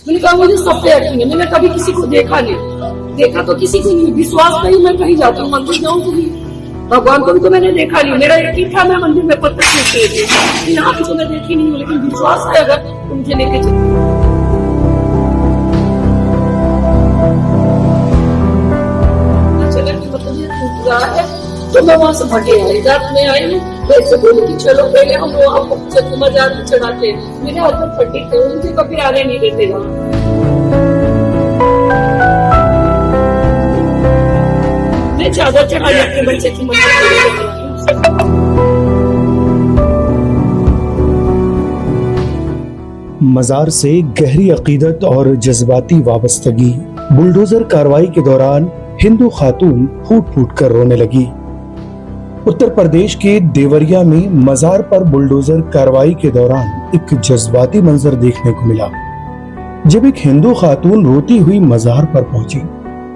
मैंने कहा मुझे सब पे यकीन है, मैंने कभी किसी को देखा नहीं, देखा तो किसी को नहीं, विश्वास नहीं। मैं कहीं जाती हूँ मंदिर जाऊँ तो भी भगवान को भी तो मैंने देखा नहीं, मेरा यकीन था मैं मंदिर में पत्थर फेंकते थे, यहाँ की तो मैं देखी नहीं हूँ, लेकिन विश्वास है अगर तो मुझे लेके चले। मतलब ये टूट रहा है तो मैं वहाँ से भगे आई, रात में आई वैसे बोली कि चलो पहले हम वहाँ मजार में चढ़ाते हैं। मेरे हस्बैंड फटे थे, उनके कभी आने नहीं देते वहाँ। मैं चादर चढ़ाई अपने बच्चे की मजार से गहरी अकीदत और जज्बाती वाबस्तगी। बुलडोजर कार्रवाई के दौरान हिंदू खातून फूट फूट कर रोने लगी। उत्तर प्रदेश के देवरिया में मजार पर बुलडोजर कार्रवाई के दौरान एक जज्बाती मंजर देखने को मिला, जब एक हिंदू खातून रोती हुई मजार पर पहुंची।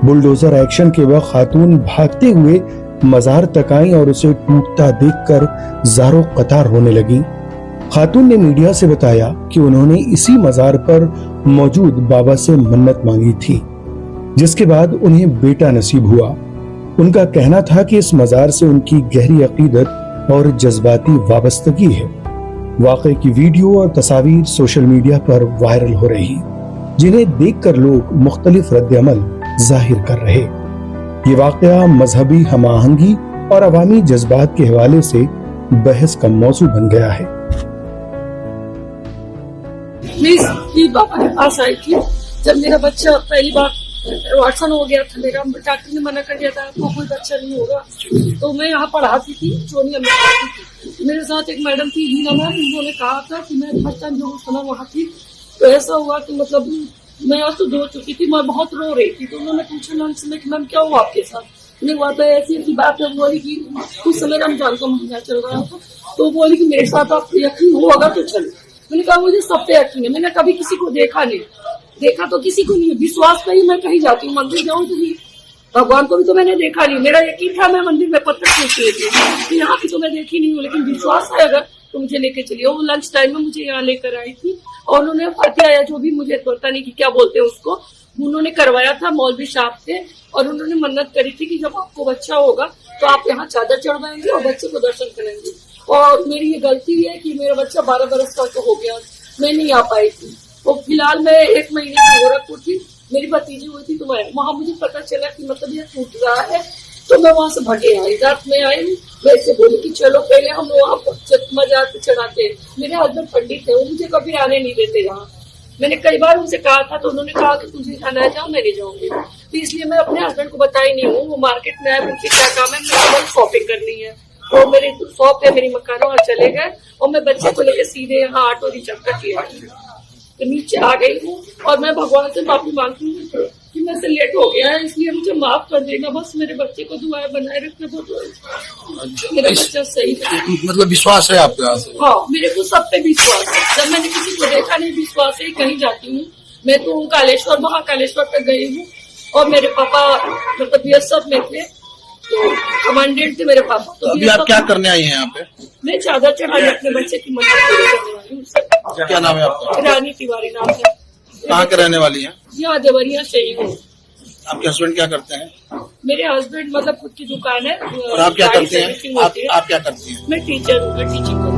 बुलडोजर एक्शन के वक्त खातून भागते हुए मजार तक आई और उसे टूटता देखकर ज़ारो कतार रोने लगी। खातून ने मीडिया से बताया कि उन्होंने इसी मजार पर मौजूद बाबा से मन्नत मांगी थी, जिसके बाद उन्हें बेटा नसीब हुआ। उनका कहना था कि इस मजार से उनकी गहरी अकीदत और जज्बाती वाबस्तगी है। वाक़े की वीडियो और तस्वीर सोशल मीडिया पर वायरल हो रही, जिन्हें देखकर लोग मुख्तलिफ रद्द-ए-अमल जाहिर कर रहे। ये वाक़या मजहबी हमाहंगी और अवामी जज्बात के हवाले से बहस का मौजू बन गया है। बाबा के पास आई थी जब मेरा बच्चा पहली बार वाटसन हो गया था, मेरा डॉक्टर ने मना कर दिया था आपको कोई बच्चा नहीं होगा। तो मैं यहाँ पढ़ाती थी, चोनिया में पढ़ाती थी। मेरे साथ एक मैडम थी हीना मैम, उन्होंने कहा था कि मैं फर्स्ट टाइम जो सुना वहाँ थी तो ऐसा हुआ कि मतलब मैं आज तो धो चुकी थी, मैं बहुत रो रही थी। तो उन्होंने पूछा मैम से कि मैम क्या हुआ आपके साथ। नहीं हुआ तो ऐसी बात है, बोली कि कुछ समय रमजान का महीना चल रहा था, तो बोली कि मेरे साथ आप यकीन होगा तो चलो। मैंने कहा मुझे सब पे यकीन है, मैंने कभी किसी को देखा नहीं, देखा तो किसी को नहीं, विश्वास नहीं। मैं कहीं जाती हूँ मंदिर जाऊँ तो भी भगवान को भी तो मैंने देखा नहीं, मेरा यकीन था मैं मंदिर में पत्थर फेंकते थे, यहाँ की तो मैं देखी नहीं हूँ, लेकिन विश्वास है अगर तो मुझे लेके चलिए। वो लंच टाइम में मुझे यहाँ लेकर आई थी और उन्होंने फातिहा या जो भी मुझे पता नहीं कि क्या बोलते हैं उसको, उन्होंने करवाया था मौलवी साहब से। और उन्होंने मन्नत करी थी कि जब आपको बच्चा होगा तो आप यहाँ चादर चढ़वाएंगे और बच्चे को दर्शन करेंगे। और मेरी ये गलती है कि मेरा बच्चा 12 बरस का तो हो गया, मैं नहीं आ पाई थी। तो फिलहाल मैं 1 महीने में गोरखपुर थी, मेरी भतीजी हुई थी, तो वहाँ मुझे पता चला कि मतलब ये टूट रहा है, तो मैं वहाँ से भगे आई, रात में आई वैसे बोली कि चलो पहले हम वहाँ मजार पे चढ़ाते हैं। मेरे हस्बैंड पंडित है, वो मुझे कभी आने नहीं देते यहाँ। मैंने कई बार उनसे कहा था तो उन्होंने कहा कि तुझे जाना है जाओ, मैं नहीं जाऊंगी। तो इसलिए मैं अपने हस्बैंड को बताई नहीं हूँ। वो मार्केट में आए, मुझे क्या काम है, मुझे शॉपिंग करनी है, तो मेरी शॉप है मेरी मकान, वहाँ चले गए और मैं बच्चे को लेकर सीधे यहाँ ऑटो रिजर्व करके आई, तो नीचे आ गई हूँ। और मैं भगवान से माफी मांगती हूँ कि मैं से लेट हो गया है, इसलिए मुझे माफ कर देना। बस मेरे बच्चे को दुआएं बनाए रखना, बहुत मेरा बच्चा सही है। मतलब विश्वास है आपके यहाँ से? हाँ, मेरे को सब पे विश्वास है। जब मैंने किसी को देखा नहीं, विश्वास है, कहीं जाती हूँ मैं तो कालेश्वर महाकालेश्वर तक गई हूँ। और मेरे पापा मतलब BSF में थे, तो कमांडेंट थे मेरे पापा। तो अभी आप क्या करने आई हैं यहाँ पे? मैं चादर चढ़ाई अपने बच्चे की मदद पूरी करने वाली हूँ। क्या नाम है आपका? रानी तिवारी नाम है। कहाँ के रहने वाली हैं? यहाँ देवरिया से ही हूँ। आपके हस्बैंड क्या करते हैं? मेरे हस्बैंड मतलब खुद की दुकान है। और आप क्या करते हैं? आप क्या करती हैं? मैं टीचर हूँ, मैं टीचिंग